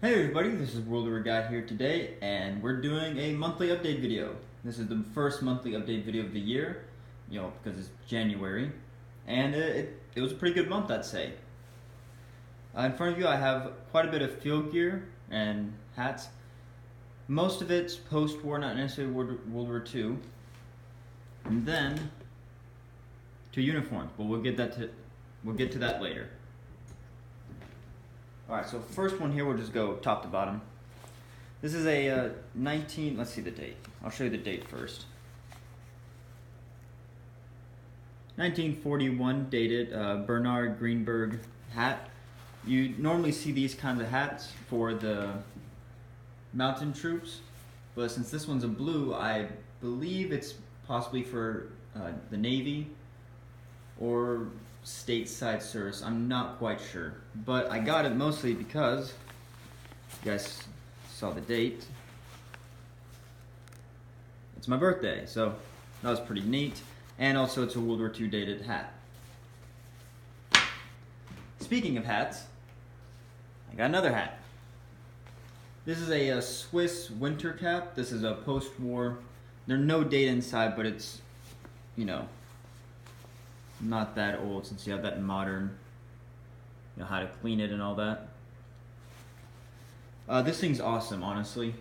Hey everybody, this is World War Guy here today, and we're doing a monthly update video. This is the first monthly update video of the year, because it's January, and it was a pretty good month, I'd say. In front of you I have quite a bit of field gear and hats. Most of it's post-war, not necessarily World War II. And then, two uniforms, but we'll get to that later. Alright, so first one here, we'll just go top to bottom. This is a let's see the date. I'll show you the date first. 1941 dated Bernard Greenberg hat. You normally see these kinds of hats for the mountain troops, but since this one's a blue, I believe it's possibly for the Navy or stateside service. I'm not quite sure, but I got it mostly because you guys saw the date. It's my birthday, so that was pretty neat, and also it's a World War II dated hat. Speaking of hats, I got another hat. This is a Swiss winter cap. This is a post-war. There's no date inside, but it's, not that old, since you have that modern, how to clean it and all that. This thing's awesome, honestly.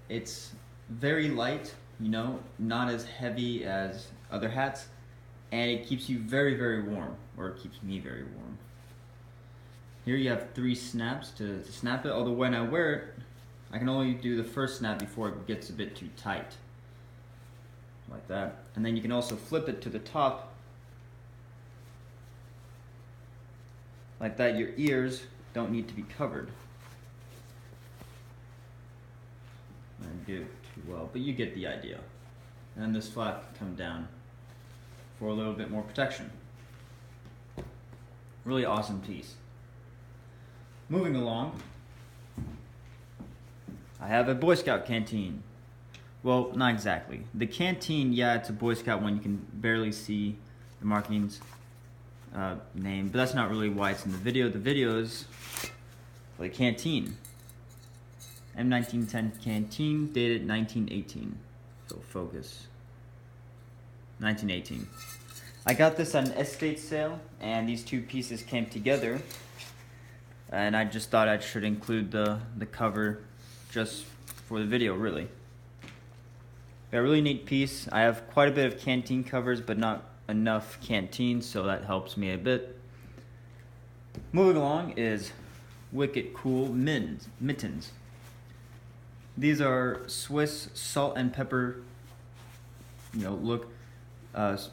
It's very light, not as heavy as other hats, and it keeps you very, very warm, or it keeps me very warm. Here you have 3 snaps to snap it, although when I wear it, I can only do the first snap before it gets a bit too tight. Like that. And then you can also flip it to the top. Like that, your ears don't need to be covered. I didn't do it too well, but you get the idea. And this flap can come down for a little bit more protection. Really awesome piece. Moving along, I have a Boy Scout canteen. Well, not exactly. The canteen, yeah, it's a Boy Scout one. You can barely see the markings. Name, but that's not really why it's in the video. The video is the canteen. M1910 canteen, dated 1918. So focus. 1918. I got this at an estate sale, and these 2 pieces came together. And I just thought I should include the cover just for the video, really. A really neat piece. I have quite a bit of canteen covers, but not enough canteens, so that helps me a bit. Moving along is wicked cool mittens. These are Swiss salt and pepper,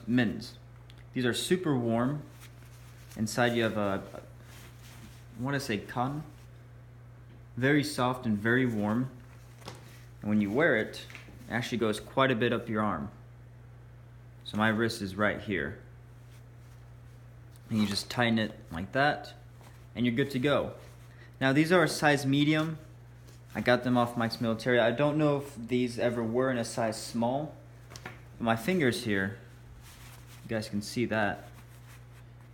mittens. These are super warm. Inside you have I want to say cotton. Very soft and very warm. And when you wear it, it actually goes quite a bit up your arm. So my wrist is right here. And you just tighten it like that, and you're good to go. Now these are a size medium. I got them off Mike's Military. I don't know if these ever were in a size small. But my fingers here, you guys can see that.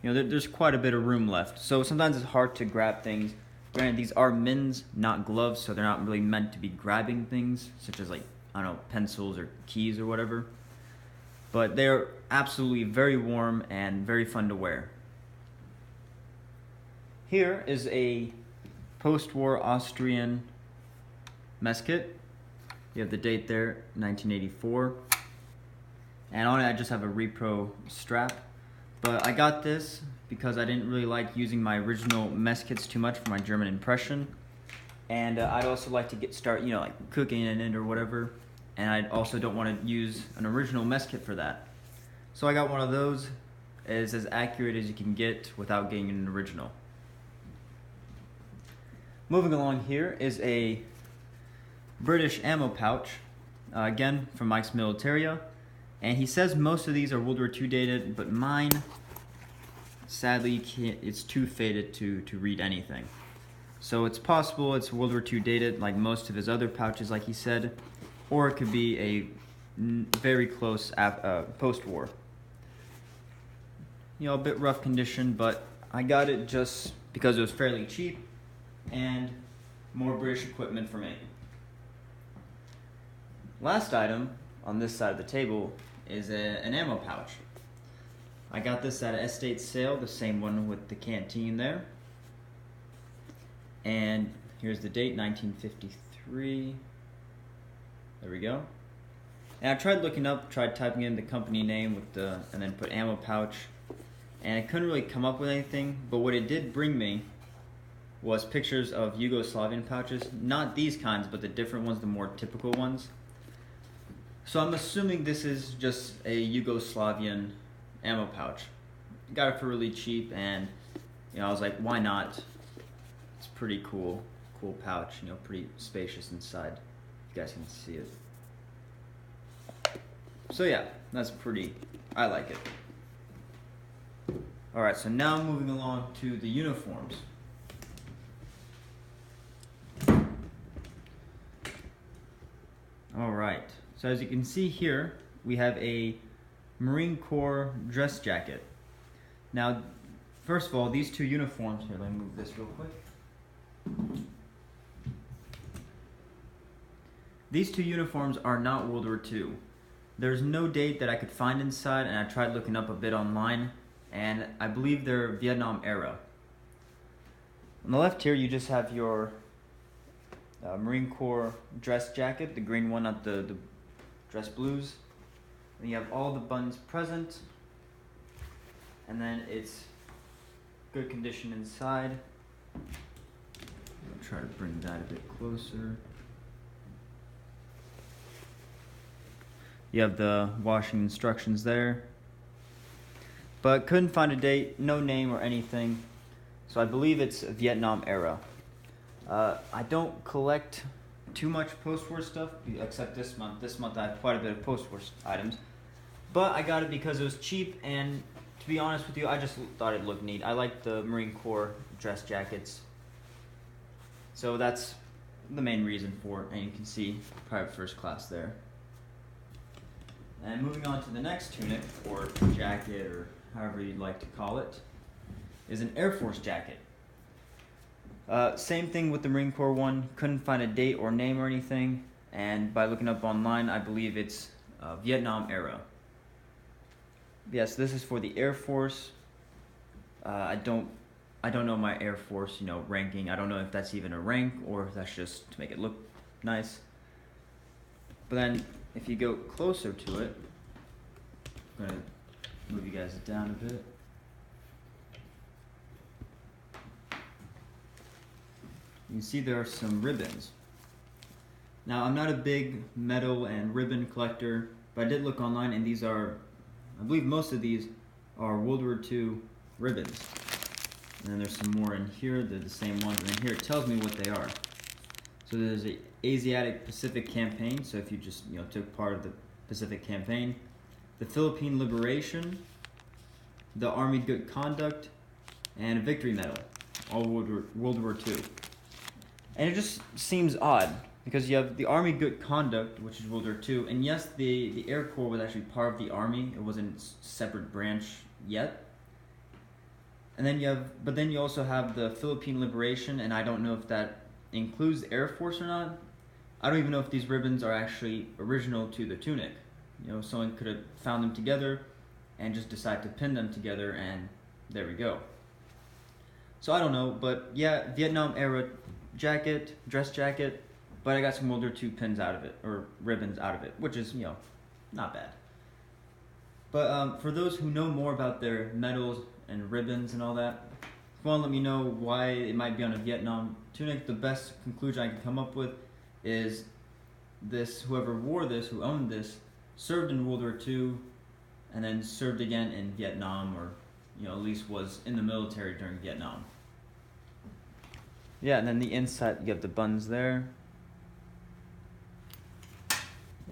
There's quite a bit of room left. So sometimes it's hard to grab things. Granted, these are mittens, not gloves, so they're not really meant to be grabbing things, such as pencils or keys or whatever. But they're absolutely very warm and very fun to wear. Here is a post-war Austrian mess kit. You have the date there, 1984. And on it I just have a repro strap. But I got this because I didn't really like using my original mess kits too much for my German impression. And I'd also like to start cooking in it or whatever. And I also don't want to use an original mess kit for that. So I got one of those. It's as accurate as you can get without getting an original. Moving along, here is a British ammo pouch, again from Mike's Militaria. And he says most of these are World War II dated, but mine, sadly, it's too faded to read anything. So it's possible it's World War II dated, like most of his other pouches, like he said. Or it could be a very close post-war. A bit rough condition, but I got it just because it was fairly cheap, and More British equipment for me. Last item on this side of the table is an ammo pouch. I got this at an estate sale, the same one with the canteen there. And here's the date, 1953. There we go. And I tried looking up, tried typing in the company name with and then put ammo pouch, and I couldn't really come up with anything, but what it did bring me was pictures of Yugoslavian pouches. Not these kinds, but the different ones, the more typical ones. So I'm assuming this is just a Yugoslavian ammo pouch. Got it for really cheap, and I was like, why not? It's pretty cool pouch, pretty spacious inside. You guys can see it. So yeah, that's pretty, I like it. Alright, so now moving along to the uniforms. Alright, so as you can see here, we have a Marine Corps dress jacket. Now, first of all, these two uniforms, here, let me move this real quick. These two uniforms are not World War II. There's no date that I could find inside, and I tried looking up a bit online, and I believe they're Vietnam era. On the left here, you just have your Marine Corps dress jacket, the green one, not the dress blues. And you have all the buttons present, and then it's good condition inside. I'll try to bring that a bit closer. You have the washing instructions there, but couldn't find a date, no name or anything, so I believe it's Vietnam era. I don't collect too much post-war stuff, except this month. This month I have quite a bit of post-war items, but I got it because it was cheap, and to be honest with you, I just thought it looked neat. I like the Marine Corps dress jackets, so that's the main reason for it, and you can see private first class there. And moving on to the next tunic, or jacket, or however you'd like to call it, is an Air Force jacket. Same thing with the Marine Corps one, couldn't find a date or name or anything, and by looking up online, I believe it's Vietnam era. Yes, this is for the Air Force. I don't know my Air Force, ranking. I don't know if that's even a rank or if that's just to make it look nice. But then, if you go closer to it, I'm going to move you guys down a bit. You can see there are some ribbons. Now, I'm not a big medal and ribbon collector, but I did look online, and these are, I believe most of these are World War II ribbons. And then there's some more in here, they're the same ones, and then here it tells me what they are. So there's the Asiatic Pacific Campaign, so if you just took part of the Pacific Campaign, the Philippine Liberation, the Army Good Conduct, and a Victory Medal, all World War II. And it just seems odd, because you have the Army Good Conduct, which is World War II, and yes, the Air Corps was actually part of the Army, it wasn't a separate branch yet. And then you also have the Philippine Liberation, and I don't know if that includes the Air Force or not. I don't even know if these ribbons are actually original to the tunic. Someone could have found them together and just decided to pin them together, and there we go. So I don't know, but yeah, Vietnam era jacket, dress jacket, but I got some World War II pins out of it, or ribbons out of it, which is, not bad. But for those who know more about their medals and ribbons and all that, if you want to let me know why it might be on a Vietnam tunic, the best conclusion I can come up with is whoever wore this, who owned this, served in World War II and then served again in Vietnam, or at least was in the military during Vietnam. Yeah, and then the inside, you have the buttons there.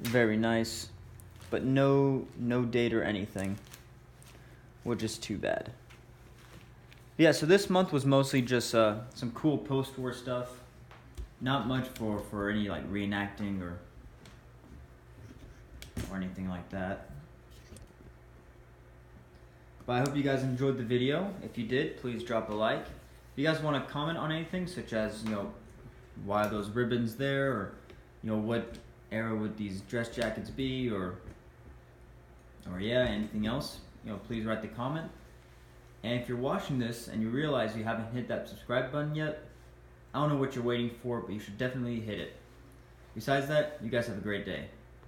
Very nice, but no date or anything, which is too bad. Yeah, so this month was mostly just some cool post-war stuff. Not much for any reenacting or anything like that. But I hope you guys enjoyed the video. If you did, please drop a like. If you guys want to comment on anything, such as why those ribbons there, or what era would these dress jackets be, or yeah, anything else, please write the comment. And if you're watching this and you realize you haven't hit that subscribe button yet, I don't know what you're waiting for, but you should definitely hit it. Besides that, you guys have a great day.